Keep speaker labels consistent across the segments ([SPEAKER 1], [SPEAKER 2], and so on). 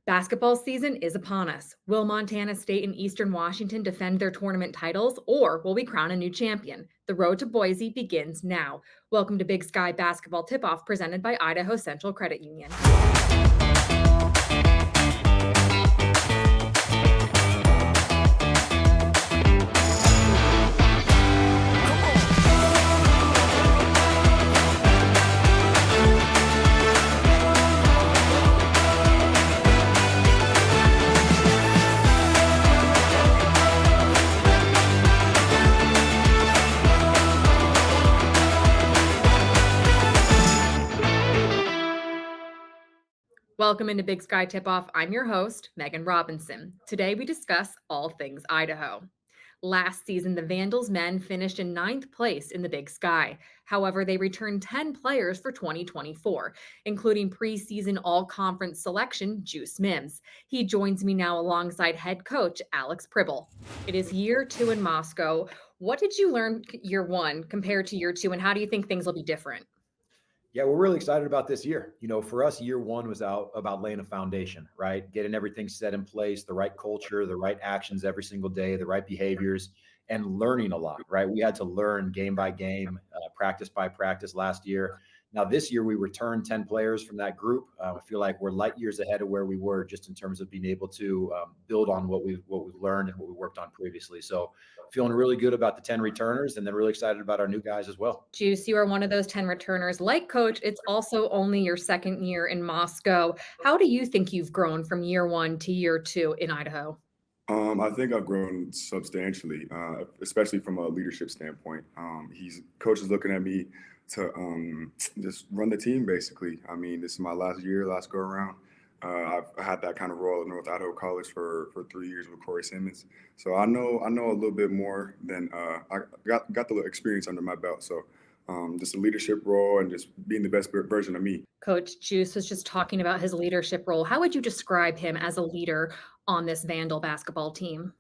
[SPEAKER 1] Basketball season is upon us. Will Montana State and Eastern Washington defend their tournament titles, or will we crown a new champion? The road to Boise begins now. Welcome to Big Sky Basketball Tip-Off presented by Idaho Central Credit Union. Welcome into Big Sky Tip-Off. I'm your host, Megan Robinson. Today we discuss all things Idaho. Last season, the Vandals men finished in 9th place in the Big Sky. However, they returned 10 players for 2024, including preseason all-conference selection Juice Mims. He joins me now alongside head coach Alex Pribble. It is year 2 in Moscow. What did you learn year 1 compared to year 2, and how do you think things will be different?
[SPEAKER 2] Yeah, we're really excited about this year. For us, year one was out about laying a foundation, right? Getting everything set in place, the right culture, the right actions every single day, the right behaviors, and learning a lot, right? We had to learn game by game, practice by practice last year. Now, this year, we returned 10 players from that group. I feel like we're light years ahead of where we were just in terms of being able to build on what we've learned and what we worked on previously. So feeling really good about the 10 returners and then really excited about our new guys as well.
[SPEAKER 1] Juice, you are one of those 10 returners. Like Coach, it's also only your second year in Moscow. How do you think you've grown from year 1 to year 2 in Idaho?
[SPEAKER 3] I think I've grown substantially, especially from a leadership standpoint. Coach is looking at me to just run the team, basically. I mean, this is my last year, last go around. I've had that kind of role at North Idaho College for 3 years with Corey Simmons, so I know a little bit more than I got the experience under my belt. So just a leadership role and just being the best version of me.
[SPEAKER 1] Coach Juice was just talking about his leadership role. How would you describe him as a leader on this Vandal basketball team?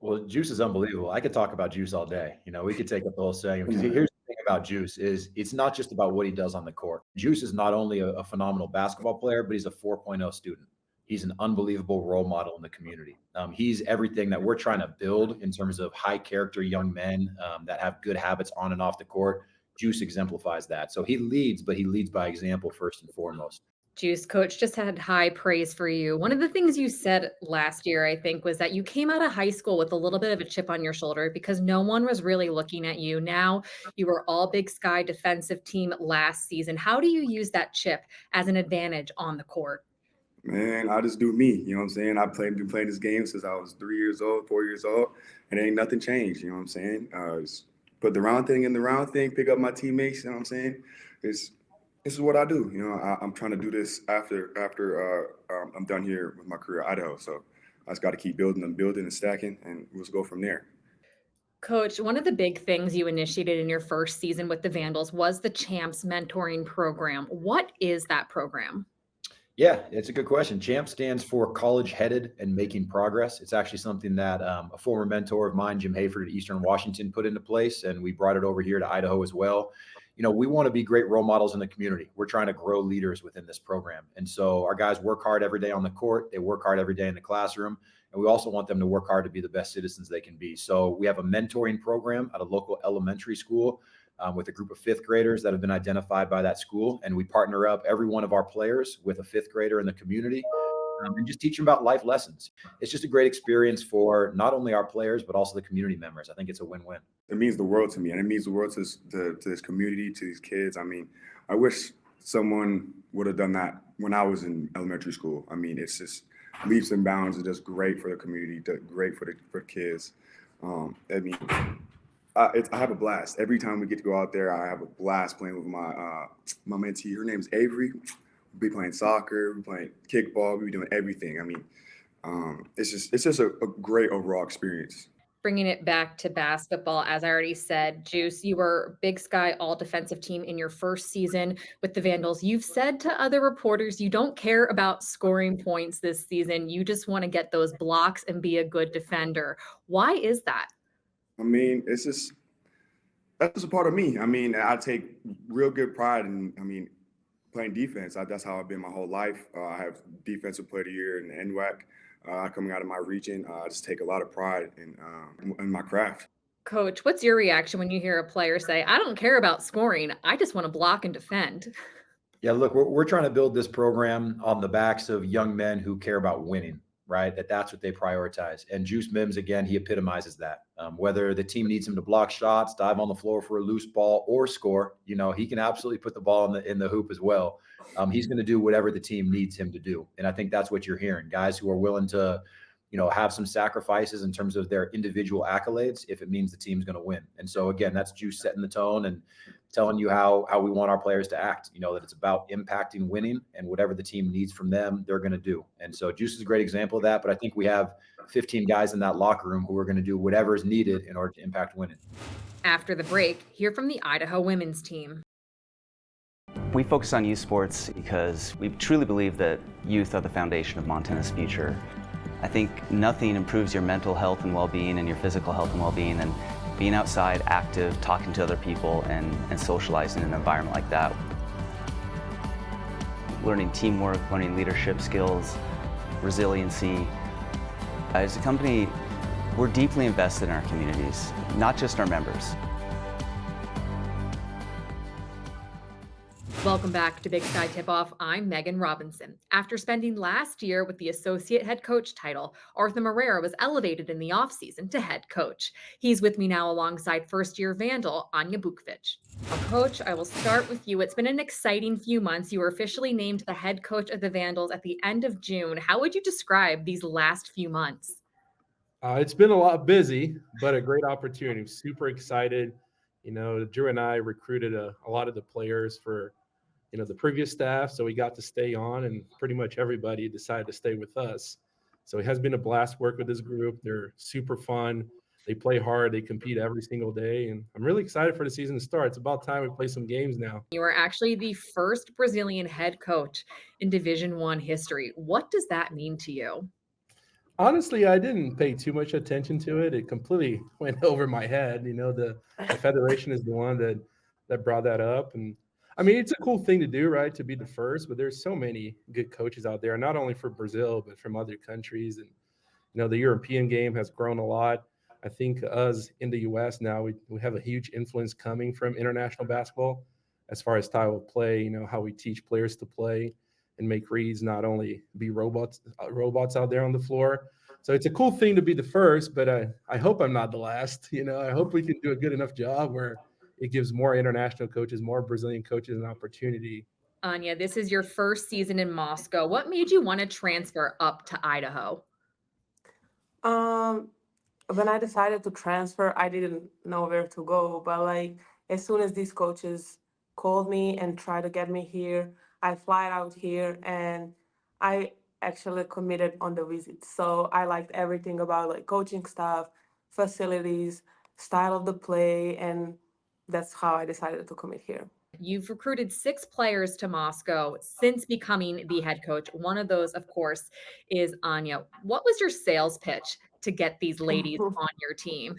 [SPEAKER 2] Well, Juice is unbelievable. I could talk about Juice all day. We could take up the whole segment because here's the thing about Juice is it's not just about what he does on the court. Juice is not only a phenomenal basketball player, but he's a 4.0 student. He's an unbelievable role model in the community. He's everything that we're trying to build in terms of high character young men that have good habits on and off the court. Juice exemplifies that. So he leads, but he leads by example first and foremost.
[SPEAKER 1] Juice, Coach just had high praise for you. One of the things you said last year, I think, was that you came out of high school with a little bit of a chip on your shoulder because no one was really looking at you. Now you were all Big Sky defensive team last season. How do you use that chip as an advantage on the court?
[SPEAKER 3] Man, I just do me. You know what I'm saying? Been playing this game since I was 3 years old, 4 years old, and ain't nothing changed. You know what I'm saying? Just put the round thing in the round thing, pick up my teammates. You know what I'm saying? This is what I do. I'm trying to do this after I'm done here with my career at Idaho. So I just got to keep building and stacking, and we'll just go from there.
[SPEAKER 1] Coach, one of the big things you initiated in your first season with the Vandals was the Champs mentoring program. What is that program?
[SPEAKER 2] Yeah, it's a good question. CHAMP stands for College Headed and Making Progress. It's actually something that a former mentor of mine, Jim Hayford at Eastern Washington, put into place, and we brought it over here to Idaho as well. We want to be great role models in the community. We're trying to grow leaders within this program. And so our guys work hard every day on the court. They work hard every day in the classroom. And we also want them to work hard to be the best citizens they can be. So we have a mentoring program at a local elementary school with a group of fifth graders that have been identified by that school. And we partner up every one of our players with a fifth grader in the community and just teach them about life lessons. It's just a great experience for not only our players, but also the community members. I think it's a win-win.
[SPEAKER 3] It means the world to me, and it means the world to this community, to these kids. I mean, I wish someone would have done that when I was in elementary school. I mean, it's just leaps and bounds. It's just great for the community, great for the kids. I mean, I have a blast every time we get to go out there. I have a blast playing with my mentee. Her name's Avery. We'll be playing soccer, we'll be playing kickball, we'll be doing everything. I mean, it's just a great overall experience.
[SPEAKER 1] Bringing it back to basketball, as I already said, Juice, you were Big Sky all-defensive team in your first season with the Vandals. You've said to other reporters you don't care about scoring points this season. You just want to get those blocks and be a good defender. Why is that?
[SPEAKER 3] I mean, that's just a part of me. I mean, I take real good pride in, playing defense. That's how I've been my whole life. I have defensive player of the year in the NWAC coming out of my region. I just take a lot of pride in my craft.
[SPEAKER 1] Coach, what's your reaction when you hear a player say, I don't care about scoring, I just want to block and defend?
[SPEAKER 2] Yeah, look, we're trying to build this program on the backs of young men who care about winning, right? That's what they prioritize. And Juice Mims, again, he epitomizes that. Whether the team needs him to block shots, dive on the floor for a loose ball, or score, he can absolutely put the ball in the hoop as well. He's going to do whatever the team needs him to do. And I think that's what you're hearing. Guys who are willing to, have some sacrifices in terms of their individual accolades if it means the team's going to win. And so, again, that's Juice setting the tone and telling you how we want our players to act, that it's about impacting winning, and whatever the team needs from them, they're going to do. And so Juice is a great example of that, but I think we have 15 guys in that locker room who are going to do whatever is needed in order to impact winning.
[SPEAKER 1] After the break, hear from the Idaho women's team.
[SPEAKER 4] We focus on youth sports because we truly believe that youth are the foundation of Montana's future. I think nothing improves your mental health and well-being and your physical health and well-being than being outside, active, talking to other people, and socializing in an environment like that. Learning teamwork, learning leadership skills, resiliency. As a company, we're deeply invested in our communities, not just our members.
[SPEAKER 1] Welcome back to Big Sky Tip-Off. I'm Megan Robinson. After spending last year with the associate head coach title, Arthur Marrera was elevated in the offseason to head coach. He's with me now alongside first-year Vandal, Anya Bukvich. Coach, I will start with you. It's been an exciting few months. You were officially named the head coach of the Vandals at the end of June. How would you describe these last few months?
[SPEAKER 5] It's been a lot busy, but a great opportunity. I'm super excited. Drew and I recruited a lot of the players for the previous staff, so we got to stay on, and pretty much everybody decided to stay with us. So it has been a blast work with this group. They're super fun. They play hard. They compete every single day, and I'm really excited for the season to start. It's about time we play some games now.
[SPEAKER 1] You are actually the first Brazilian head coach in Division I history. What does that mean to you?
[SPEAKER 5] Honestly, I didn't pay too much attention to it. It completely went over my head. The federation is the one that brought that up, and I mean, it's a cool thing to do, right? To be the first, but there's so many good coaches out there, not only for Brazil, but from other countries. And, the European game has grown a lot. I think us in the U.S. now, we have a huge influence coming from international basketball as far as style of play, how we teach players to play and make reads, not only be robots out there on the floor. So it's a cool thing to be the first, but I hope I'm not the last. I hope we can do a good enough job where it gives more international coaches, more Brazilian coaches an opportunity.
[SPEAKER 1] Anya, this is your first season in Moscow. What made you want to transfer up to Idaho?
[SPEAKER 6] When I decided to transfer, I didn't know where to go. But as soon as these coaches called me and tried to get me here, I fly out here and I actually committed on the visit. So I liked everything about coaching staff, facilities, style of the play, and that's how I decided to commit here.
[SPEAKER 1] You've recruited 6 players to Moscow since becoming the head coach. One of those, of course, is Anya. What was your sales pitch to get these ladies on your team?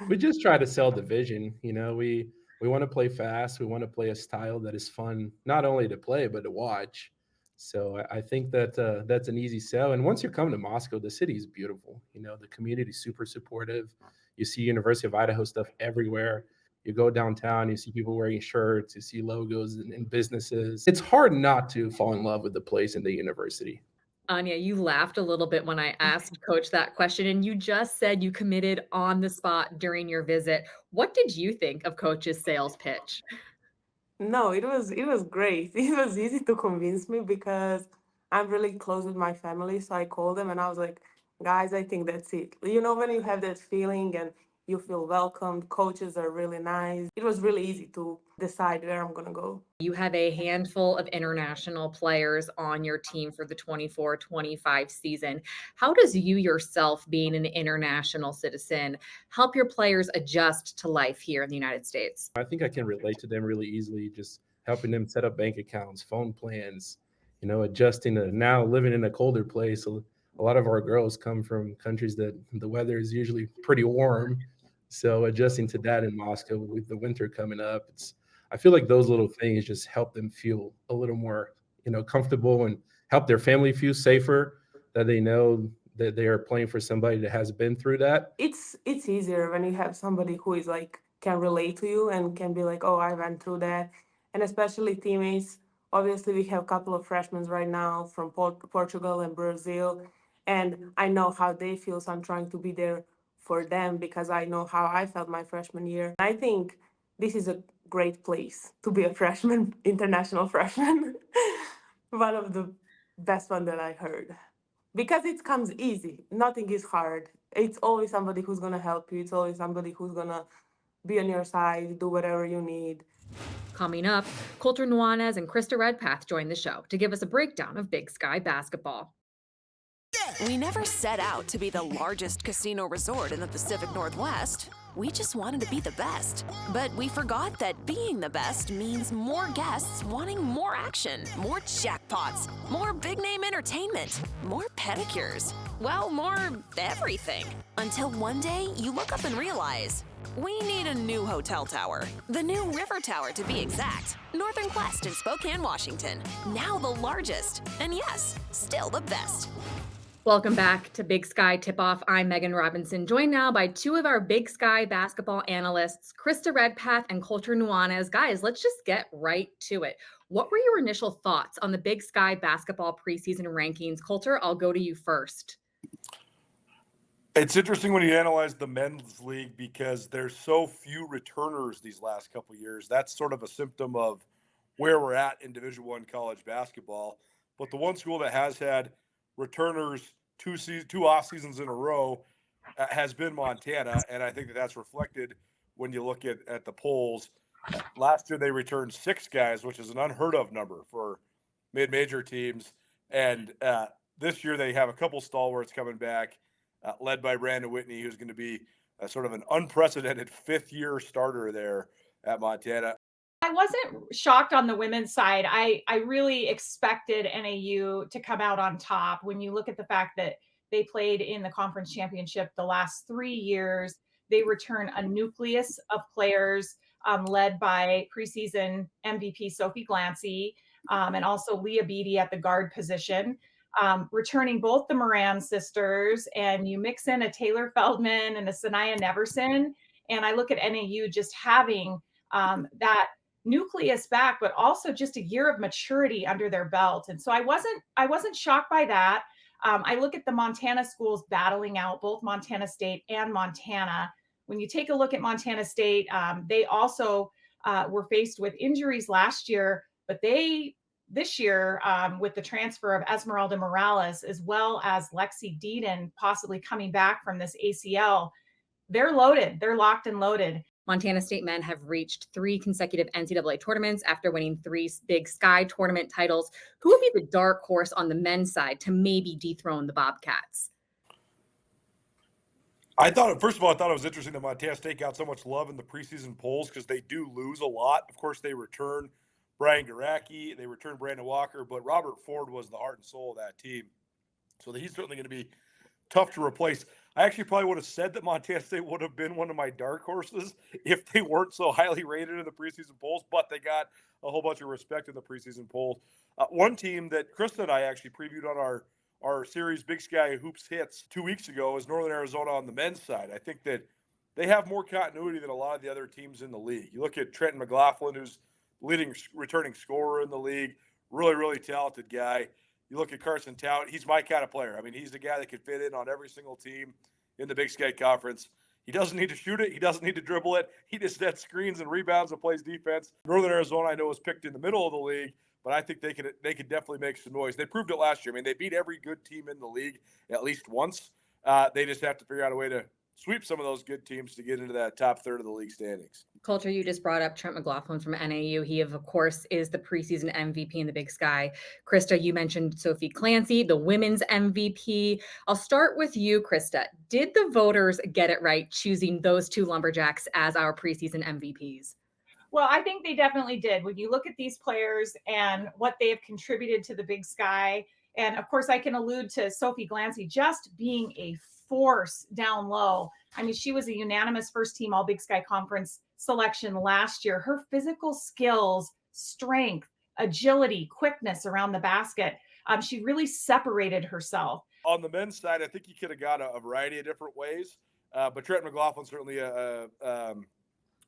[SPEAKER 5] We just try to sell the vision. We want to play fast. We want to play a style that is fun, not only to play, but to watch. So I think that that's an easy sell. And once you come to Moscow, the city is beautiful. The community is super supportive. You see University of Idaho stuff everywhere. You go downtown, you see people wearing shirts, you see logos in businesses. It's hard not to fall in love with the place and the university.
[SPEAKER 1] Anya, you laughed a little bit when I asked Coach that question, and you just said you committed on the spot during your visit. What did you think of Coach's sales pitch?
[SPEAKER 6] No, it was great. It was easy to convince me because I'm really close with my family. So I called them and I was like, guys, I think that's it. When you have that feeling and you feel welcomed, coaches are really nice. It was really easy to decide where I'm going to go.
[SPEAKER 1] You have a handful of international players on your team for the 24-25 season. How does you yourself, being an international citizen, help your players adjust to life here in the United States?
[SPEAKER 5] I think I can relate to them really easily, just helping them set up bank accounts, phone plans, adjusting to now living in a colder place. A lot of our girls come from countries that the weather is usually pretty warm. So adjusting to that in Moscow with the winter coming up, it's I feel like those little things just help them feel a little more, comfortable, and help their family feel safer, that they know that they are playing for somebody that has been through that.
[SPEAKER 6] It's easier when you have somebody who is like can relate to you and can be like, oh, I went through that, and especially teammates. Obviously, we have a couple of freshmen right now from Portugal and Brazil, and I know how they feel. So I'm trying to be there for them because I know how I felt my freshman year. I think this is a great place to be a freshman, international freshman. One of the best one that I heard because it comes easy. Nothing is hard. It's always somebody who's gonna help you. It's always somebody who's gonna be on your side, do whatever you need.
[SPEAKER 1] Coming up, Coulter Nuanez and Krista Redpath join the show to give us a breakdown of Big Sky basketball.
[SPEAKER 7] We never set out to be the largest casino resort in the Pacific Northwest. We just wanted to be the best. But we forgot that being the best means more guests wanting more action, more jackpots, more big-name entertainment, more pedicures. Well, more everything. Until one day, you look up and realize, we need a new hotel tower. The new River Tower, to be exact. Northern Quest in Spokane, Washington. Now the largest. And yes, still the best.
[SPEAKER 1] Welcome back to Big Sky Tip-Off. I'm Megan Robinson, joined now by two of our Big Sky basketball analysts, Krista Redpath and Coulter Nuanez. Guys, let's just get right to it. What were your initial thoughts on the Big Sky basketball preseason rankings? Coulter, I'll go to you first.
[SPEAKER 8] It's interesting when you analyze the men's league because there's so few returners these last couple of years. That's sort of a symptom of where we're at in Division I college basketball. But the one school that has had returners two off seasons in a row has been Montana, and I think that that's reflected when you look at the polls. Last year they returned 6 guys, which is an unheard of number for mid-major teams, and this year they have a couple stalwarts coming back, led by Brandon Whitney, who's going to be sort of an unprecedented 5th-year starter there at Montana.
[SPEAKER 9] I wasn't shocked on the women's side. I really expected NAU to come out on top when you look at the fact that they played in the conference championship the last 3 years. They return a nucleus of players led by preseason MVP Sophie Glancy and also Leah Beatty at the guard position. Returning both the Moran sisters, and you mix in a Taylor Feldman and a Sanaya Neverson. And I look at NAU just having that nucleus back, but also just a year of maturity under their belt. And so I wasn't shocked by that. I look at the Montana schools battling out, both Montana State and Montana. When you take a look at Montana State, they also were faced with injuries last year, but this year, with the transfer of Esmeralda Morales, as well as Lexi Deedon possibly coming back from this ACL, they're loaded. They're locked and loaded.
[SPEAKER 1] Montana State men have reached 3 consecutive NCAA tournaments after winning 3 Big Sky tournament titles. Who would be the dark horse on the men's side to maybe dethrone the Bobcats?
[SPEAKER 8] First of all, I thought it was interesting that Montana State got so much love in the preseason polls because they do lose a lot. Of course, they return Brian Garacki, they return Brandon Walker, but Robert Ford was the heart and soul of that team. So he's certainly going to be tough to replace. I actually probably would have said that Montana State would have been one of my dark horses if they weren't so highly rated in the preseason polls, but they got a whole bunch of respect in the preseason polls. One team that Krista and I actually previewed on our series Big Sky Hoops Hits 2 weeks ago is Northern Arizona on the men's side. I think that they have more continuity than a lot of the other teams in the league. You look at Trenton McLaughlin, who's leading returning scorer in the league, really, really talented guy. You look at Carson Tout, he's my kind of player. I mean, he's the guy that could fit in on every single team in the Big Sky Conference. He doesn't need to shoot it. He doesn't need to dribble it. He just sets screens and rebounds and plays defense. Northern Arizona, I know, was picked in the middle of the league, but I think they could definitely make some noise. They proved it last year. I mean, they beat every good team in the league at least once. They just have to figure out a way to sweep some of those good teams to get into that top third of the league standings.
[SPEAKER 1] Coulter, you just brought up Trent McLaughlin from NAU. He, of course, is the preseason MVP in the Big Sky. Krista, you mentioned Sophie Clancy, the women's MVP. I'll start with you, Krista. Did the voters get it right choosing those 2 Lumberjacks as our preseason MVPs?
[SPEAKER 9] Well, I think they definitely did. When you look at these players and what they have contributed to the Big Sky, And of course, I can allude to Sophie Glancy just being a force down low. I mean, she was a unanimous first team All Big Sky Conference selection last year. Her physical skills, strength, agility, quickness around the basket, she really separated herself.
[SPEAKER 8] On the men's side, I think you could have got a variety of different ways, but Trent McLaughlin's certainly a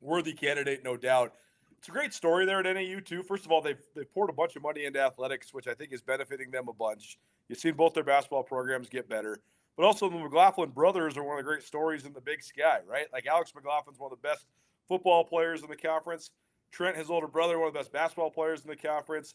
[SPEAKER 8] worthy candidate, no doubt. It's a great story there at NAU too. First of all, they've poured a bunch of money into athletics, which I think is benefiting them a bunch. You've seen both their basketball programs get better, but also the McLaughlin brothers are one of the great stories in the Big Sky, right? Like Alex McLaughlin's one of the best football players in the conference. Trent, his older brother, one of the best basketball players in the conference.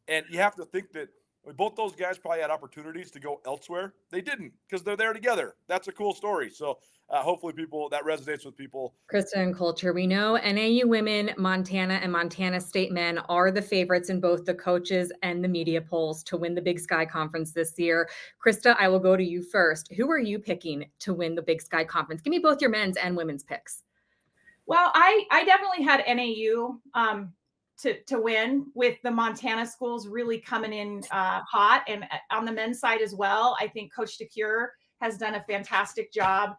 [SPEAKER 8] And you have to think that both those guys probably had opportunities to go elsewhere. They didn't because they're there together. That's a cool story. So hopefully that resonates with people.
[SPEAKER 1] Krista and Culture, we know NAU women, Montana, and Montana State men are the favorites in both the coaches and the media polls to win the Big Sky Conference this year. Krista, I will go to you first. Who are you picking to win the Big Sky Conference? Give me both your men's and women's picks.
[SPEAKER 9] Well, I definitely had NAU to win, with the Montana schools really coming in hot. And on the men's side as well, I think Coach DeCure has done a fantastic job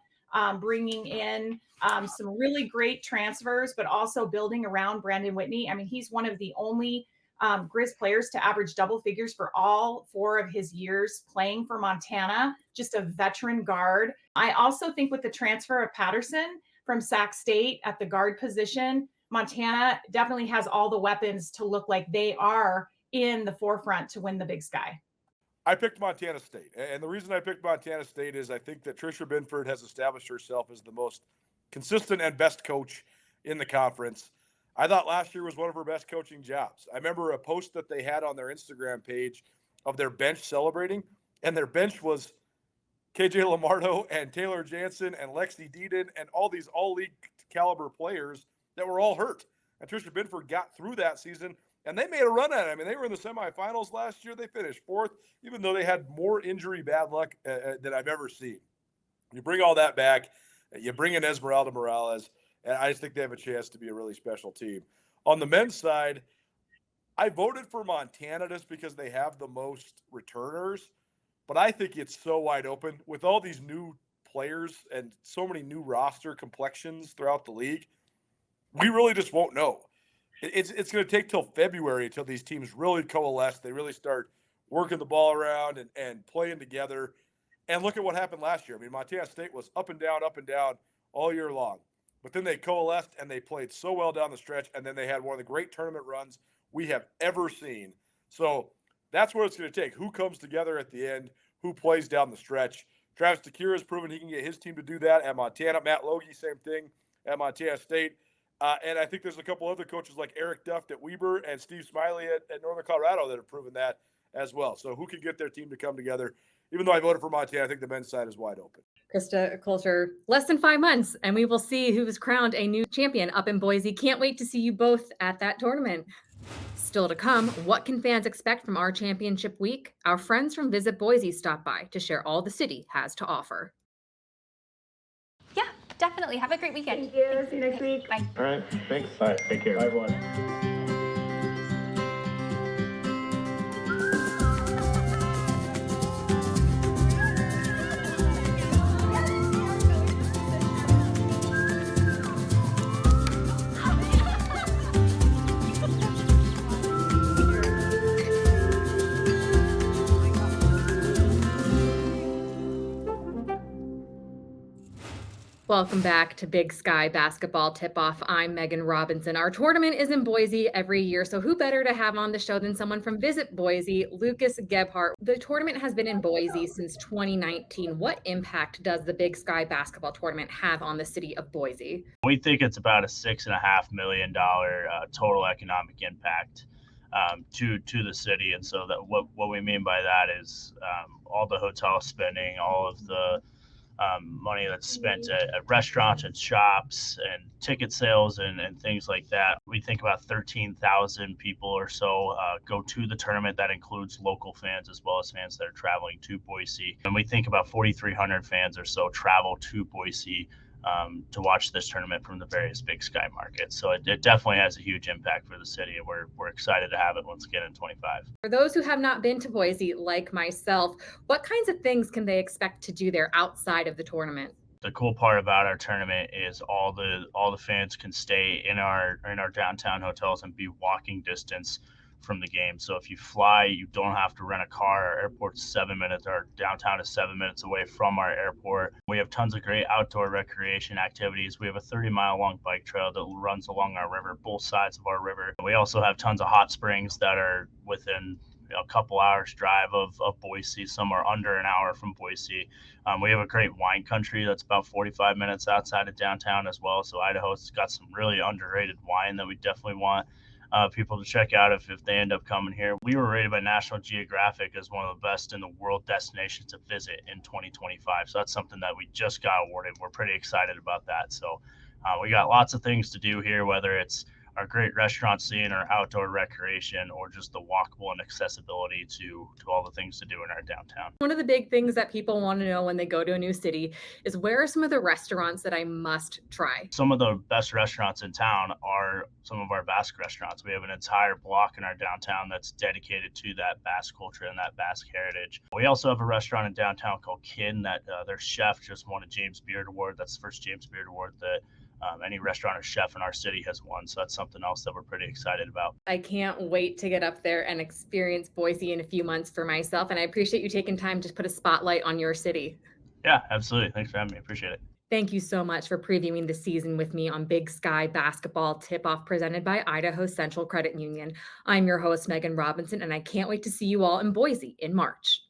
[SPEAKER 9] bringing in some really great transfers, but also building around Brandon Whitney. I mean, he's one of the only Grizz players to average double figures for all 4 of his years playing for Montana, just a veteran guard. I also think with the transfer of Patterson from Sac State at the guard position, Montana definitely has all the weapons to look like they are in the forefront to win the Big Sky.
[SPEAKER 8] I picked Montana State. And the reason I picked Montana State is I think that Tricia Binford has established herself as the most consistent and best coach in the conference. I thought last year was one of her best coaching jobs. I remember a post that they had on their Instagram page of their bench celebrating, and their bench was KJ Lamardo and Taylor Jansen and Lexi Deedon and all these all-league caliber players that were all hurt. And Tricia Binford got through that season, and they made a run at it. I mean, they were in the semifinals last year. They finished 4th, even though they had more injury bad luck than I've ever seen. You bring all that back, you bring in Esmeralda Morales, and I just think they have a chance to be a really special team. On the men's side, I voted for Montana just because they have the most returners, but I think it's so wide open with all these new players and so many new roster complexions throughout the league. We really just won't know. It's going to take till February until these teams really coalesce. They really start working the ball around and playing together. And look at what happened last year. I mean, Montana State was up and down all year long. But then they coalesced and they played so well down the stretch. And then they had one of the great tournament runs we have ever seen. So that's what it's going to take. Who comes together at the end? Who plays down the stretch? Travis DeCure has proven he can get his team to do that at Montana. Matt Logie, same thing at Montana State. And I think there's a couple other coaches like Eric Duft at Weber and Steve Smiley at Northern Colorado that have proven that as well. So who can get their team to come together? Even though I voted for Montana, I think the men's side is wide open.
[SPEAKER 1] Krista Coulter, less than 5 months, and we will see who is crowned a new champion up in Boise. Can't wait to see you both at that tournament. Still to come, what can fans expect from our championship week? Our friends from Visit Boise stopped by to share all the city has to offer.
[SPEAKER 10] Yeah, definitely. Have a great weekend.
[SPEAKER 6] Thank you. See you next week.
[SPEAKER 10] Bye.
[SPEAKER 11] All right. Thanks. All right. Take care. Bye, everyone.
[SPEAKER 1] Welcome back to Big Sky Basketball Tip-Off. I'm Megan Robinson. Our tournament is in Boise every year, so who better to have on the show than someone from Visit Boise, Lucas Gebhardt. The tournament has been in Boise since 2019. What impact does the Big Sky Basketball Tournament have on the city of Boise?
[SPEAKER 12] We think it's about a $6.5 million total economic impact to the city. And so that what we mean by that is all the hotel spending, all of the money that's spent at restaurants and shops and ticket sales and things like that. We think about 13,000 people or so go to the tournament. That includes local fans as well as fans that are traveling to Boise. And we think about 4,300 fans or so travel to Boise to watch this tournament from the various Big Sky markets. So it definitely has a huge impact for the city, and we're excited to have it once again in 25.
[SPEAKER 1] For those who have not been to Boise, like myself, what kinds of things can they expect to do there outside of the tournament?
[SPEAKER 12] The cool part about our tournament is all the fans can stay in our downtown hotels and be walking distance from the game. So if you fly, you don't have to rent a car. Our airport's 7 minutes. Our downtown is 7 minutes away from our airport. We have tons of great outdoor recreation activities. We have a 30-mile long bike trail that runs along our river, both sides of our river. We also have tons of hot springs that are within a couple hours drive of Boise. Some are under an hour from Boise. We have a great wine country that's about 45 minutes outside of downtown as well. So Idaho's got some really underrated wine that we definitely want people to check out if they end up coming here. We were rated by National Geographic as one of the best in the world destinations to visit in 2025. So that's something that we just got awarded. We're pretty excited about that. So we got lots of things to do here, whether it's our great restaurant scene or outdoor recreation or just the walkable and accessibility to all the things to do in our downtown.
[SPEAKER 1] One of the big things that people want to know when they go to a new city is, where are some of the restaurants that I must try?
[SPEAKER 12] Some of the best restaurants in town are some of our Basque restaurants. We have an entire block in our downtown that's dedicated to that Basque culture and that Basque heritage. We also have a restaurant in downtown called Kin that their chef just won a James Beard Award. That's the first James Beard Award that any restaurant or chef in our city has won. So that's something else that we're pretty excited about.
[SPEAKER 1] I can't wait to get up there and experience Boise in a few months for myself. And I appreciate you taking time to put a spotlight on your city.
[SPEAKER 12] Yeah, absolutely. Thanks for having me. Appreciate it.
[SPEAKER 1] Thank you so much for previewing the season with me on Big Sky Basketball Tip-Off presented by Idaho Central Credit Union. I'm your host, Megan Robinson, and I can't wait to see you all in Boise in March.